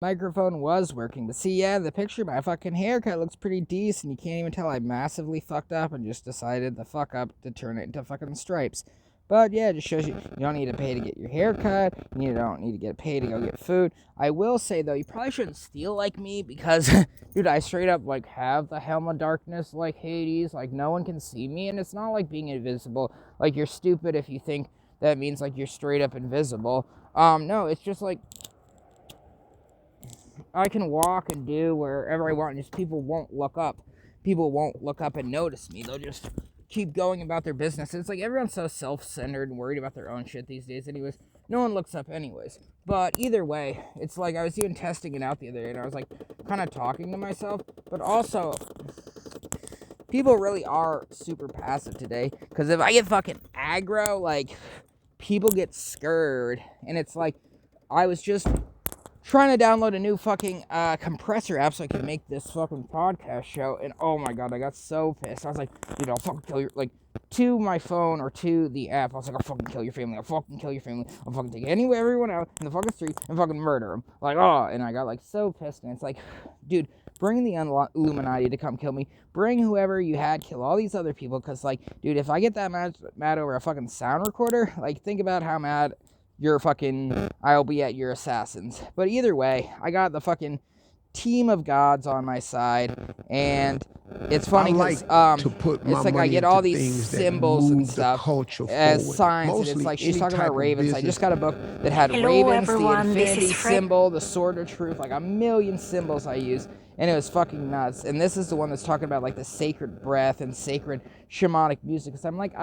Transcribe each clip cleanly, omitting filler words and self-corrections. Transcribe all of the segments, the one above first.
microphone was working. But see, yeah, the picture of my fucking haircut looks pretty decent. You can't even tell I massively fucked up and just decided to fuck up to turn it into fucking stripes. But yeah, it just shows you don't need to pay to get your hair cut. You don't need to get paid to go get food. I will say, though, you probably shouldn't steal like me because, dude, I straight up, like, have the helm of darkness like Hades. Like, no one can see me, and it's not like being invisible. Like, you're stupid if you think that means, like, you're straight up invisible. No, it's just, like, I can walk and do wherever I want, and just people won't look up. People won't look up and notice me. They'll just keep going about their business. It's like everyone's so self-centered and worried about their own shit these days anyways. No one looks up anyways. But either way, it's like I was even testing it out the other day, and I was like kind of talking to myself. But also, people really are super passive today. Because if I get fucking aggro, like, people get scared. And it's like, I was just trying to download a new fucking compressor app so I could make this fucking podcast show, and oh my god, I got so pissed. I was like, dude, I'll fucking kill your, like, to my phone or to the app, I was like, I'll fucking kill your family, I'll fucking kill your family, I'll fucking take everyone out in the fucking street and fucking murder them. Like, oh, and I got, like, so pissed, and it's like, dude, bring the Illuminati to come kill me, bring whoever you had kill all these other people, because, like, dude, if I get that mad over a fucking sound recorder, like, think about how mad I'll be at your assassins. But either way, I got the fucking team of gods on my side, and it's funny because it's like I get all these symbols and stuff as signs, and it's like she's talking about ravens. I just got a book that had ravens, everyone, the infinity symbol, the sword of truth, like a million symbols I used, and it was fucking nuts. And this is the one that's talking about like the sacred breath and sacred shamanic music, because I'm like,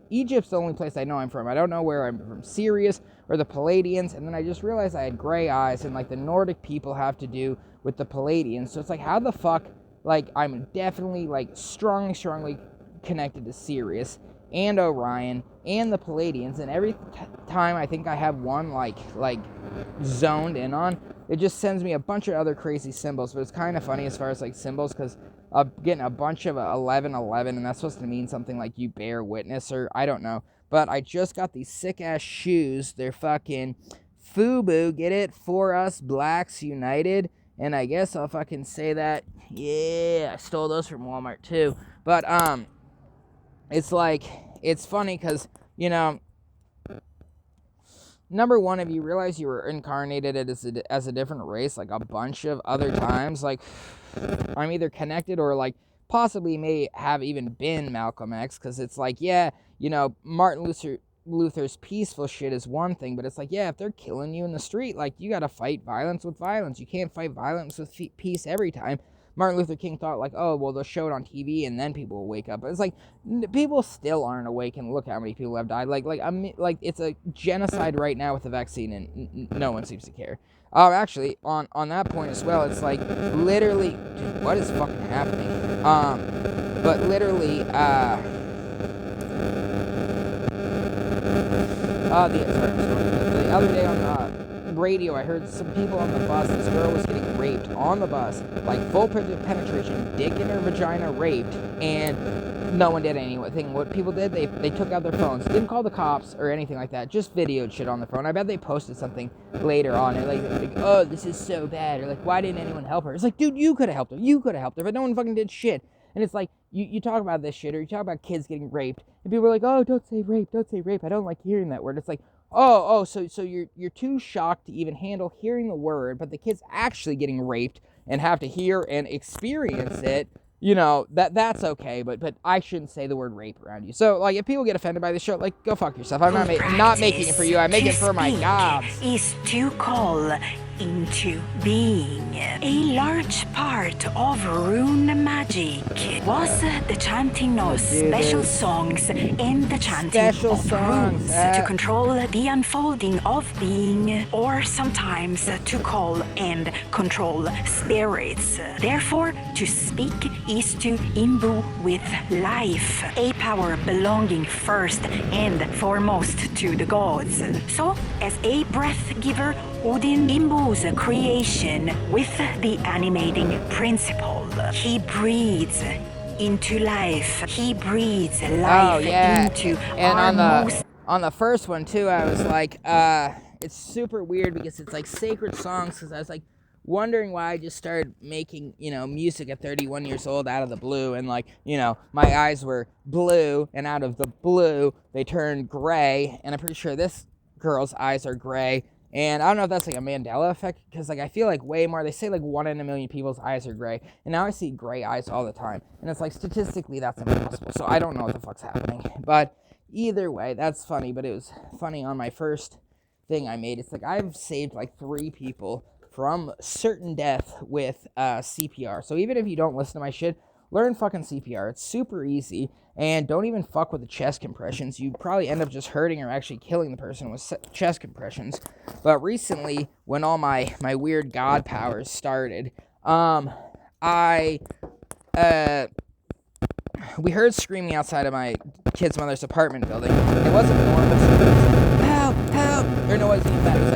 Egypt's the only place I know I'm from. I don't know where I'm from, Sirius or the Palladians, and then I just realized I had gray eyes, and like the Nordic people have to do with the Palladians, so it's like, how the fuck, like, I'm definitely like strongly connected to Sirius and Orion and the Palladians, and every time I think I have one like zoned in on, it just sends me a bunch of other crazy symbols. But it's kind of funny as far as like symbols, because getting a bunch of 1111, and that's supposed to mean something like you bear witness, or I don't know. But I just got these sick ass shoes. They're fucking FUBU, get it? For Us Blacks United. And I guess I'll fucking say that. Yeah, I stole those from Walmart too. But it's like, it's funny because, you know, number one, if you realize you were incarnated as a different race, like a bunch of other times, like, I'm either connected or, like, possibly may have even been Malcolm X, because it's like, yeah, you know, Martin Luther's peaceful shit is one thing, but it's like, yeah, if they're killing you in the street, like, you gotta fight violence with violence. You can't fight violence with peace every time. Martin Luther King thought, like, oh, well, they'll show it on TV and then people will wake up. But it's like, people still aren't awake, and look how many people have died. Like it's a genocide right now with the vaccine, and no one seems to care. Actually, on that point as well, it's like, literally, dude, what is fucking happening? But literally, the other day on the radio, I heard some people on the bus, this girl was getting raped on the bus, like full penetration, dick in her vagina, raped, and no one did anything. What people did, they took out their phones, didn't call the cops or anything like that, just videoed shit on the phone. I bet they posted something later on, and like, oh, this is so bad, or like, why didn't anyone help her? It's like, dude, you could have helped her, but no one fucking did shit. And it's like, you talk about this shit, or you talk about kids getting raped, and people are like, oh, don't say rape, I don't like hearing that word. It's like, so you're too shocked to even handle hearing the word, but the kid's actually getting raped and have to hear and experience it, you know, that's okay, but I shouldn't say the word rape around you. So, like, if people get offended by this show, like, go fuck yourself. I'm not making it for you, I make it for my gods. Is to call into being. A large part of rune magic was the chanting of special songs and the chanting of runes to control the unfolding of being, or sometimes to call and control spirits. Therefore, to speak is to imbue with life, a power belonging first and foremost to the gods. So, as a breath giver, Odin imbues creation with the animating principle. He breathes into life. He breathes life into and on the first one too, I was like, it's super weird because it's like sacred songs, because I was like, wondering why I just started making, music at 31 years old out of the blue, and like, my eyes were blue, and out of the blue they turned gray, and I'm pretty sure this girl's eyes are gray. And I don't know if that's like a Mandela effect, because like I feel like way more, they say like 1 in a million people's eyes are gray, and now I see gray eyes all the time, and it's like statistically that's impossible, so I don't know what the fuck's happening. But either way, that's funny. But it was funny on my first thing I made. It's like I've saved like 3 people from certain death with CPR. So even if you don't listen to my shit, learn fucking CPR. It's super easy, and don't even fuck with the chest compressions. You probably end up just hurting or actually killing the person with chest compressions. But recently, when all my weird god powers started, we heard screaming outside of my kid's mother's apartment building. It wasn't normal. It was like, help, help. Or no, it wasn't even that. It was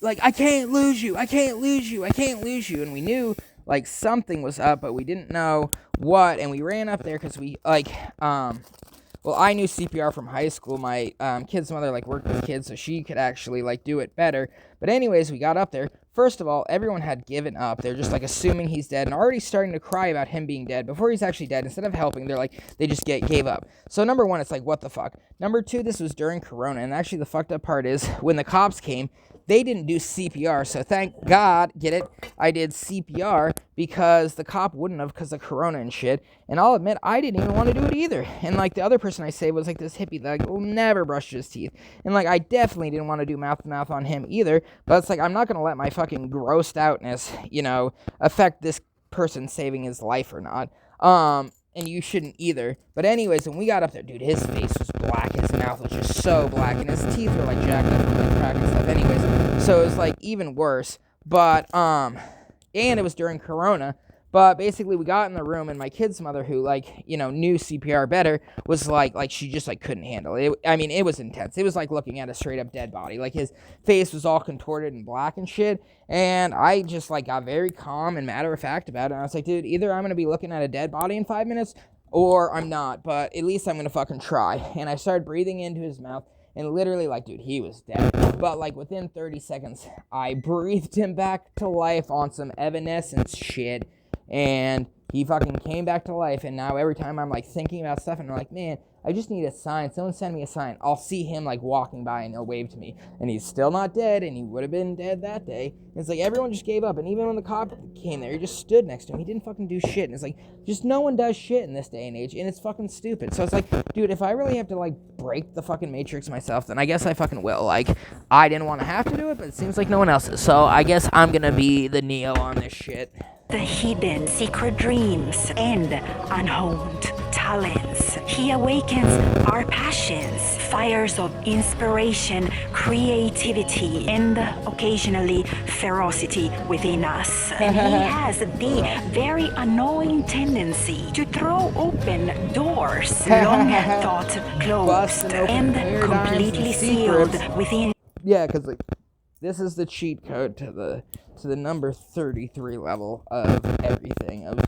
like, I can't lose you. I can't lose you. I can't lose you. And we knew, like, something was up, but we didn't know what. And we ran up there because we, well, I knew CPR from high school. My kid's mother, like, worked with kids, so she could actually, like, do it better. But anyways, we got up there. First of all, everyone had given up. They're just, like, assuming he's dead and already starting to cry about him being dead before he's actually dead. Instead of helping, they just gave up. So, number 1, it's like, what the fuck? Number 2, this was during Corona, and actually the fucked up part is, when the cops came, they didn't do CPR, so thank God, get it? I did CPR because the cop wouldn't have because of Corona and shit. And I'll admit, I didn't even want to do it either. And like the other person I saved was like this hippie that will never brush his teeth. And like I definitely didn't want to do mouth to mouth on him either. But it's like I'm not gonna let my fucking grossed outness, affect this person saving his life or not. And you shouldn't either. But anyways, when we got up there, dude, his face was black. His mouth was just so black. And his teeth were, like, jacked up from, like, crack and stuff. Anyways, so it was, like, even worse. But, and it was during Corona. But basically, we got in the room, and my kid's mother, who, like, knew CPR better, was like she just, like, couldn't handle it. I mean, it was intense. It was like looking at a straight-up dead body. Like, his face was all contorted and black and shit. And I just, like, got very calm and matter-of-fact about it. And I was like, dude, either I'm going to be looking at a dead body in 5 minutes, or I'm not. But at least I'm going to fucking try. And I started breathing into his mouth. And literally, like, dude, he was dead. But, like, within 30 seconds, I breathed him back to life on some Evanescence shit. And he fucking came back to life, and now every time I'm, like, thinking about stuff, and I'm like, man, I just need a sign. Someone send me a sign. I'll see him, like, walking by, and he'll wave to me. And he's still not dead, and he would have been dead that day. And it's like, everyone just gave up, and even when the cop came there, he just stood next to him. He didn't fucking do shit. And it's like, just no one does shit in this day and age, and it's fucking stupid. So it's like, dude, if I really have to, like, break the fucking Matrix myself, then I guess I fucking will. Like, I didn't want to have to do it, but it seems like no one else is. So I guess I'm gonna be the Neo on this shit. The hidden secret dreams and unhoned talents. He awakens our passions, fires of inspiration, creativity, and occasionally ferocity within us. And he has the very annoying tendency to throw open doors long thought closed and completely sealed within. Yeah, because like this is the cheat code to the number 33 level of everything, of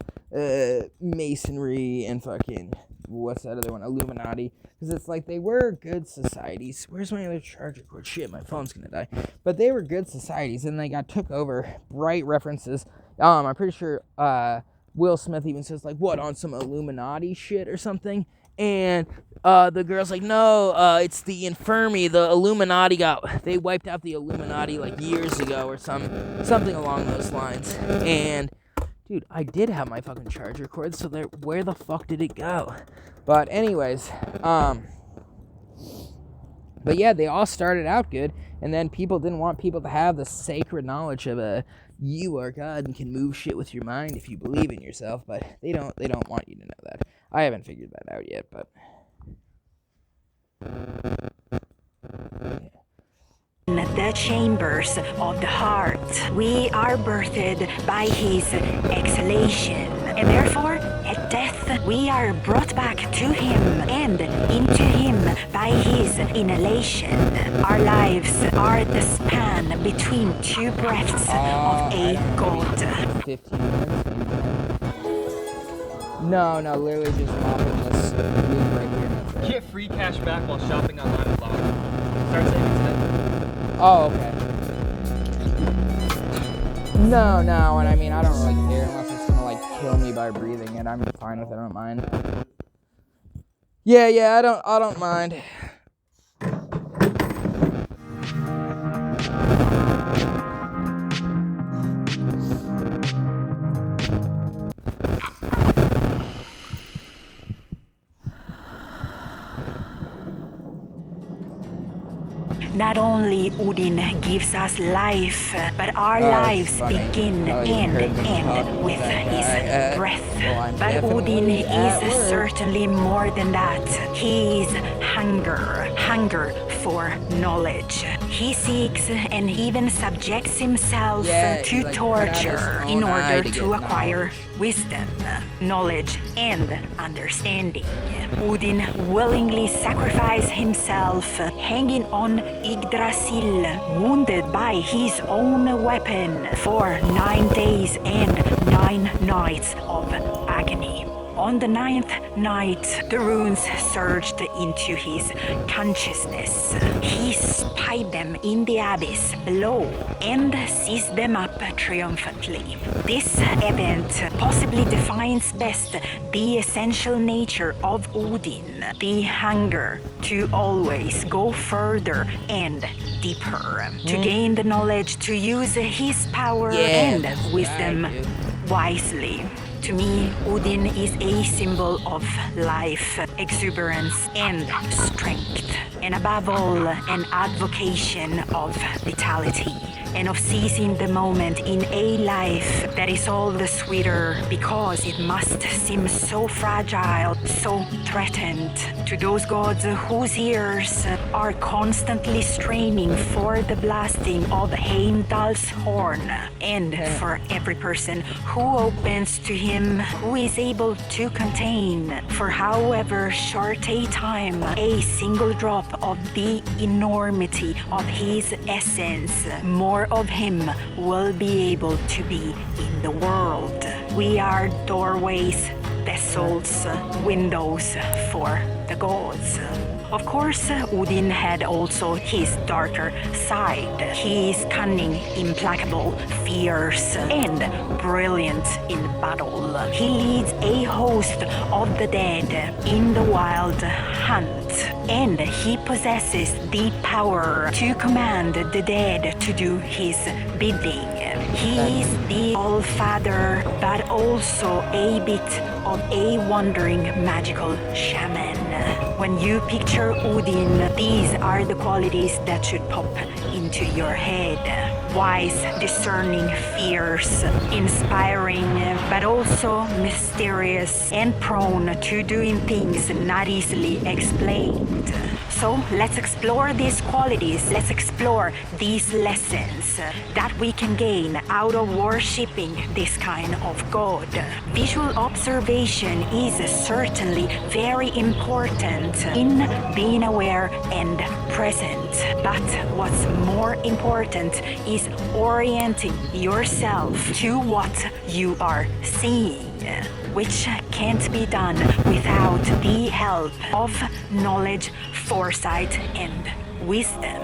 masonry and fucking, what's that other one, Illuminati, because it's like they were good societies. Where's my other charger cord? Shit, my phone's gonna die. But they were good societies, and they got took over. Bright references. I'm pretty sure Will Smith even says, like, what, on some Illuminati shit or something? And the girl's like, no, it's the infirmary. The Illuminati they wiped out the Illuminati like years ago or something along those lines. And dude, I did have my fucking charger cord, so where the fuck did it go? But anyways, but yeah, they all started out good, and then people didn't want people to have the sacred knowledge of you are God and can move shit with your mind if you believe in yourself, but they don't want you to know that. I haven't figured that out yet, but in the chambers of the heart, we are birthed by his exhalation, and therefore at death we are brought back to him and into him by his inhalation. Our lives are the span between two breaths of a god. 15 minutes. No, literally just mopping this loop right here. Get free cash back while shopping online with Lock. Start saving today. Oh, No, and I mean, I don't really care unless it's gonna, like, kill me by breathing it. I'm fine with it, I don't mind. Yeah, I don't mind. Not only Odin gives us life, but our lives begin and end with his breath. But Odin is certainly more than that. He is hunger for knowledge. He seeks and even subjects himself to torture in order to acquire wisdom, knowledge, and understanding. Odin willingly sacrificed himself, hanging on Yggdrasil, wounded by his own weapon, for 9 days and 9 nights of agony. On the 9th night, the runes surged into his consciousness. He spied them in the abyss below and seized them up triumphantly. This event possibly defines best the essential nature of Odin, the hunger to always go further and deeper, to gain the knowledge to use his power and wisdom wisely. To me, Odin is a symbol of life, exuberance, and strength, and above all, an advocation of vitality, and of seizing the moment in a life that is all the sweeter because it must seem so fragile, so threatened to those gods whose ears are constantly straining for the blasting of Heimdall's horn, and for every person who opens to him, who is able to contain, for however short a time, a single drop of the enormity of his essence, more of him will be able to be in the world. We are doorways, vessels, windows for the gods. Of course, Odin had also his darker side. He is cunning, implacable, fierce, and brilliant in battle. He leads a host of the dead in the wild hunt, and he possesses the power to command the dead to do his bidding. He is the All-Father, but also a bit of a wandering magical shaman. When you picture Odin, these are the qualities that should pop into your head. Wise, discerning, fierce, inspiring, but also mysterious and prone to doing things not easily explained. So let's explore these qualities, let's explore these lessons that we can gain out of worshipping this kind of god. Visual observation is certainly very important in being aware and present, but what's more important is orienting yourself to what you are seeing, which can't be done without the help of knowledge, foresight, and wisdom.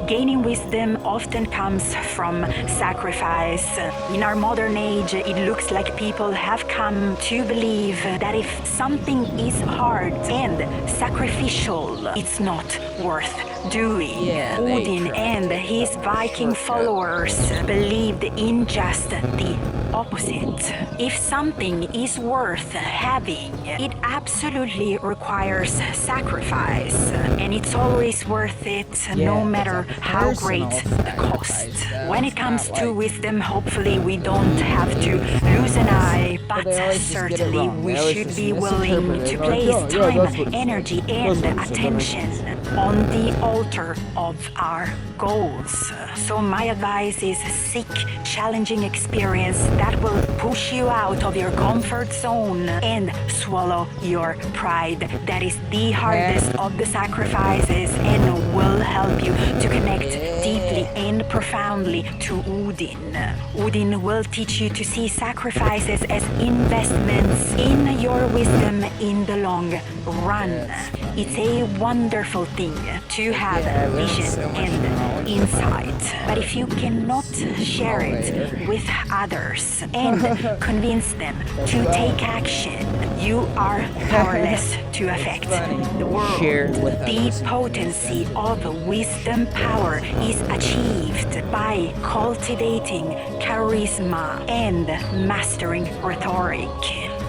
Gaining wisdom often comes from sacrifice. In our modern age, it looks like people have come to believe that if something is hard and sacrificial, it's not worth doing. Odin and his Viking followers believed in just the opposite. If something is worth having, it absolutely requires sacrifice, and it's always worth it no matter how great the cost. When it comes to wisdom, hopefully we don't have to lose an eye, but certainly we should be willing to place time, energy, and attention on the altar of our goals. So my advice is seek challenging experience that will push you out of your comfort zone and swallow your pride. That is the hardest of the sacrifices and will help you to connect deeply and profoundly to Odin. Odin will teach you to see sacrifices as investments in your wisdom in the long run. It's a wonderful thing to have vision and insight. But if you cannot share it with others, and convince them to take action. You are powerless to affect the world. The potency of wisdom power is achieved by cultivating charisma and mastering rhetoric.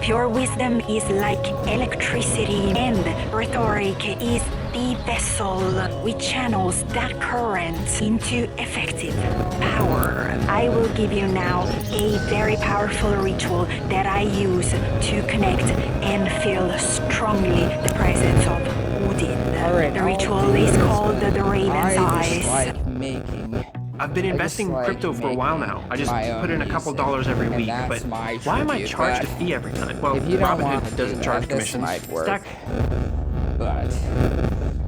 Pure wisdom is like electricity, and rhetoric is the vessel which channels that current into effective power. I will give you now a very powerful ritual that I use to connect and feel strongly the presence of Odin. The ritual is called the Raven's Eyes. I've been investing in crypto for a while now. I just put in a couple dollars every week, but why am I charged a fee every time? Well, Robinhood doesn't charge commissions. Stack. But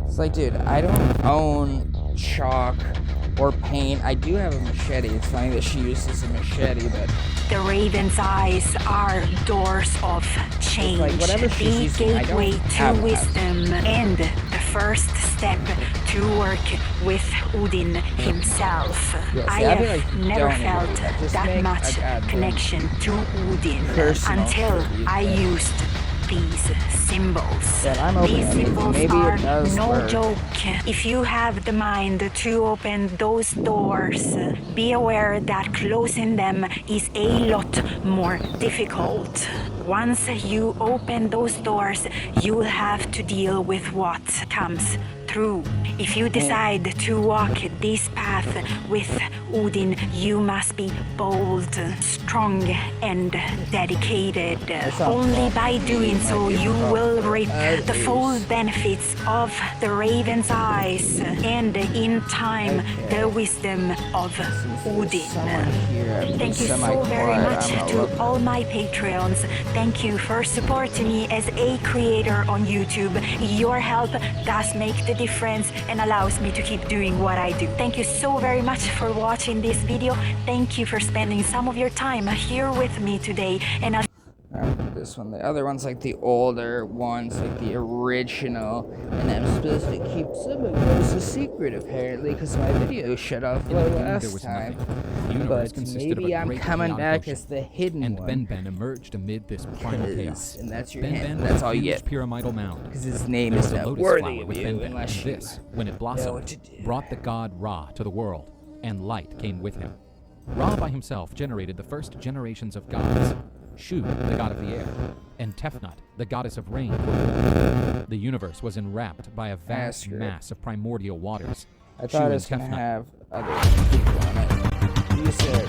it's like, dude, I don't own chalk or paint. I do have a machete. It's funny that she uses a machete, but the Raven's Eyes are doors of change, the gateway to wisdom, and the first step to work with Odin himself. I have never felt that much connection to Odin until I used these symbols. These symbols are no joke. If you have the mind to open those doors, be aware that closing them is a lot more difficult. Once you open those doors, you will have to deal with what comes through. If you decide to walk this path with Odin, you must be bold, strong, and dedicated. Only by doing so you will reap the full benefits of the Raven's Eyes, and in time, the wisdom of Odin. Thank you so very much to all my Patreons. Thank you for supporting me as a creator on YouTube. Your help does make the difference and allows me to keep doing what I do. Thank you so very much for watching this video. Thank you for spending some of your time here with me today. And this one, the other one's like the older ones, like the original, and I'm supposed to keep some of those a secret apparently because my video shut off last time. But maybe I'm coming back as the hidden one. And Ben emerged amid this primal chaos. And that's your hint. That's all you get. Pyramidal mound. Because his name is not worthy of you unless you this, when it blossomed, brought the god Ra to the world, and light came with him. Ra by himself generated the first generations of gods. Shu, the god of the air, and Tefnut, the goddess of rain. The universe was enwrapped by a vast mass of primordial waters. I thought it was going to have other people on it. You said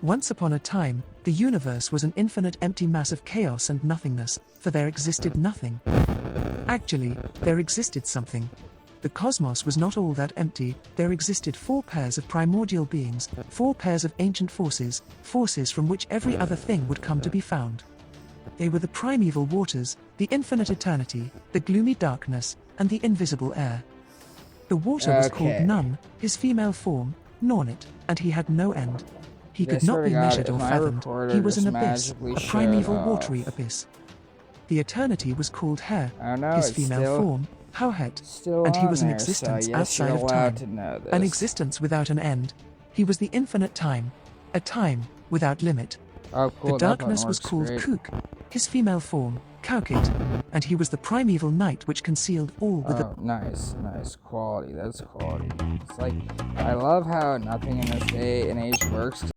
Once upon a time, the universe was an infinite empty mass of chaos and nothingness, for there existed nothing. Actually, there existed something. The cosmos was not all that empty. There existed 4 pairs of primordial beings, 4 pairs of ancient forces, forces from which every other thing would come to be found. They were the primeval waters, the infinite eternity, the gloomy darkness, and the invisible air. The water was called Nun, his female form, Nornit, and he had no end. He could not be measured or fathomed. He was an abyss, a primeval watery abyss. The eternity was called Her, his female form, Howhet, and he was an existence outside of time, an existence without an end. He was the infinite time, a time without limit. The darkness was called Kuk, his female form, Kaukit, and he was the primeval night which concealed all with the... nice quality, that's quality. It's like, I love how nothing in this day and age works.